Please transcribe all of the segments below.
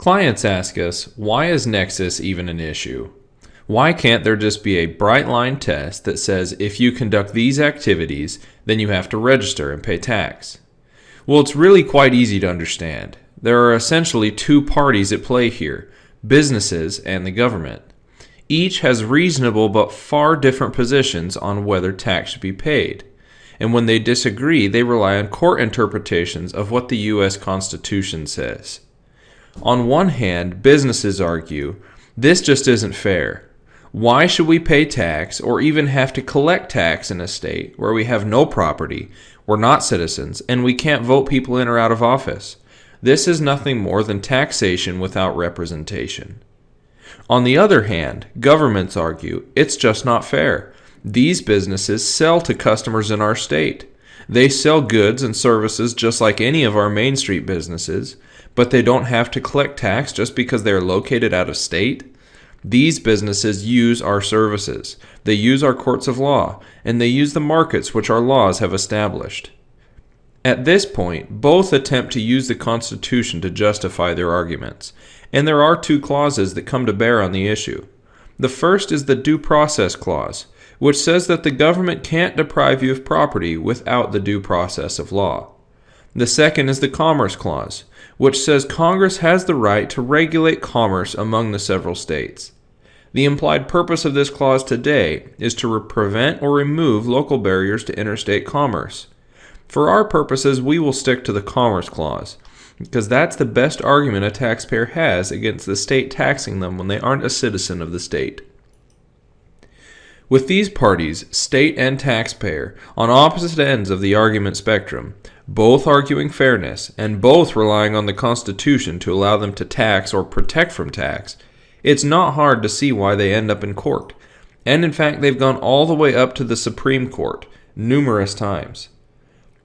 Clients ask us, why is Nexus even an issue? Why can't there just be a bright line test that says if you conduct these activities, then you have to register and pay tax? Well, it's really quite easy to understand. There are essentially two parties at play here, businesses and the government. Each has reasonable but far different positions on whether tax should be paid. And when they disagree, they rely on court interpretations of what the U.S. Constitution says. On one hand, businesses argue, this just isn't fair. Why should we pay tax or even have to collect tax in a state where we have no property, we're not citizens, and we can't vote people in or out of office? This is nothing more than taxation without representation. On the other hand, governments argue it's just not fair. These businesses sell to customers in our state. They sell goods and services just like any of our Main Street businesses, but they don't have to collect tax just because they are located out of state. These businesses use our services. They use our courts of law, and they use the markets which our laws have established. At this point, both attempt to use the Constitution to justify their arguments, and there are two clauses that come to bear on the issue. The first is the Due Process Clause, which says that the government can't deprive you of property without the due process of law. The second is the Commerce Clause, which says Congress has the right to regulate commerce among the several states. The implied purpose of this clause today is to prevent or remove local barriers to interstate commerce. For our purposes, we will stick to the Commerce Clause, because that's the best argument a taxpayer has against the state taxing them when they aren't a citizen of the state. With these parties, state and taxpayer, on opposite ends of the argument spectrum, both arguing fairness and both relying on the Constitution to allow them to tax or protect from tax, it's not hard to see why they end up in court. And in fact, they've gone all the way up to the Supreme Court numerous times.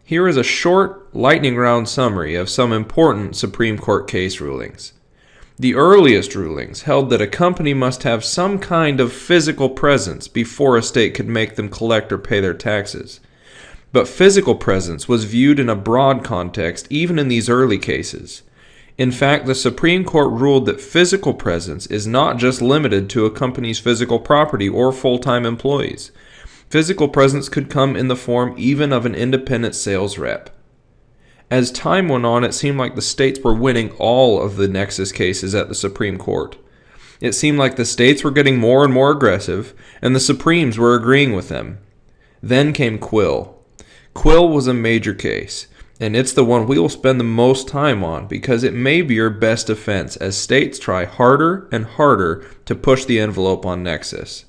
Here is a short, lightning round summary of some important Supreme Court case rulings. The earliest rulings held that a company must have some kind of physical presence before a state could make them collect or pay their taxes. But physical presence was viewed in a broad context even in these early cases. In fact, the Supreme Court ruled that physical presence is not just limited to a company's physical property or full-time employees. Physical presence could come in the form even of an independent sales rep. As time went on, it seemed like the states were winning all of the Nexus cases at the Supreme Court. It seemed like the states were getting more and more aggressive, and the Supremes were agreeing with them. Then came Quill. Quill was a major case, and it's the one we will spend the most time on because it may be your best defense as states try harder and harder to push the envelope on Nexus.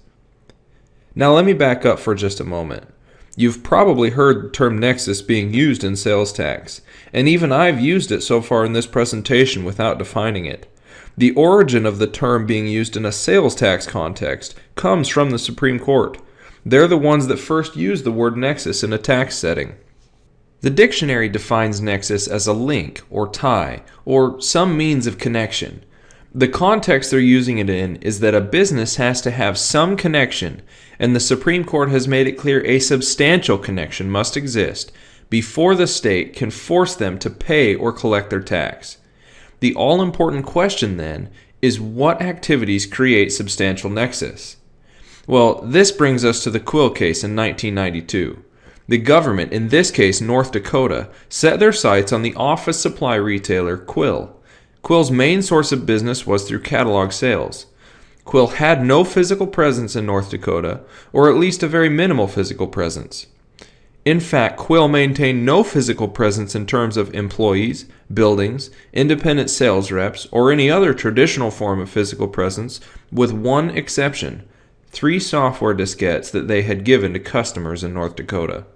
Now let me back up for just a moment. You've probably heard the term Nexus being used in sales tax, and even I've used it so far in this presentation without defining it. The origin of the term being used in a sales tax context comes from the Supreme Court. They're the ones that first used the word nexus in a tax setting. The dictionary defines nexus as a link or tie or some means of connection. The context they're using it in is that a business has to have some connection, and the Supreme Court has made it clear a substantial connection must exist before the state can force them to pay or collect their tax. The all-important question then is what activities create substantial nexus? Well, this brings us to the Quill case in 1992. The government, in this case North Dakota, set their sights on the office supply retailer Quill. Quill's main source of business was through catalog sales. Quill had no physical presence in North Dakota, or at least a very minimal physical presence. In fact, Quill maintained no physical presence in terms of employees, buildings, independent sales reps, or any other traditional form of physical presence, with one exception: 3 software diskettes that they had given to customers in North Dakota.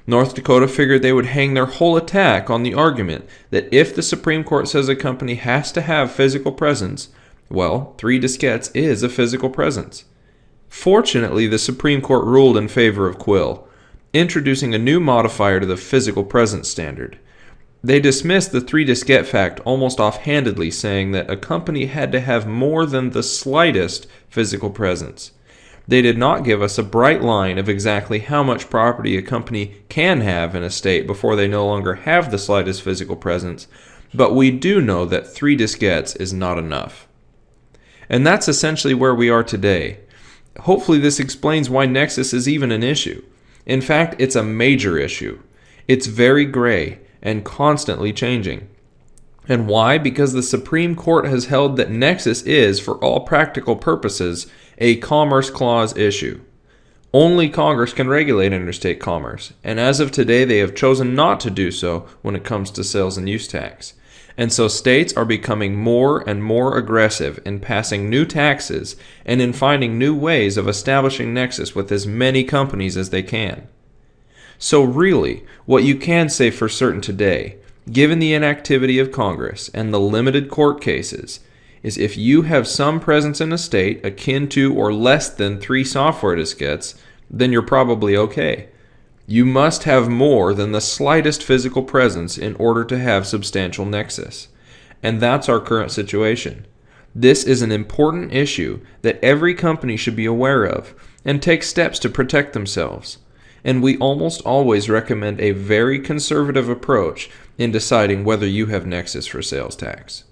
North Dakota figured they would hang their whole attack on the argument that if the Supreme Court says a company has to have physical presence, well, 3 diskettes is a physical presence. Fortunately, the Supreme Court ruled in favor of Quill, introducing a new modifier to the physical presence standard. They dismissed the 3 diskette fact almost offhandedly, saying that a company had to have more than the slightest physical presence. They did not give us a bright line of exactly how much property a company can have in a state before they no longer have the slightest physical presence, but we do know that 3 diskettes is not enough. And that's essentially where we are today. Hopefully this explains why Nexus is even an issue. In fact, it's a major issue. It's very gray and constantly changing. And why? Because the Supreme Court has held that Nexus is, for all practical purposes, a Commerce Clause issue. Only Congress can regulate interstate commerce, and as of today they have chosen not to do so when it comes to sales and use tax. And so states are becoming more and more aggressive in passing new taxes and in finding new ways of establishing Nexus with as many companies as they can. So really, what you can say for certain today, given the inactivity of Congress and the limited court cases, is if you have some presence in a state akin to or less than 3 software diskettes, then you're probably okay. You must have more than the slightest physical presence in order to have substantial Nexus. And that's our current situation. This is an important issue that every company should be aware of and take steps to protect themselves. And we almost always recommend a very conservative approach in deciding whether you have Nexus for sales tax.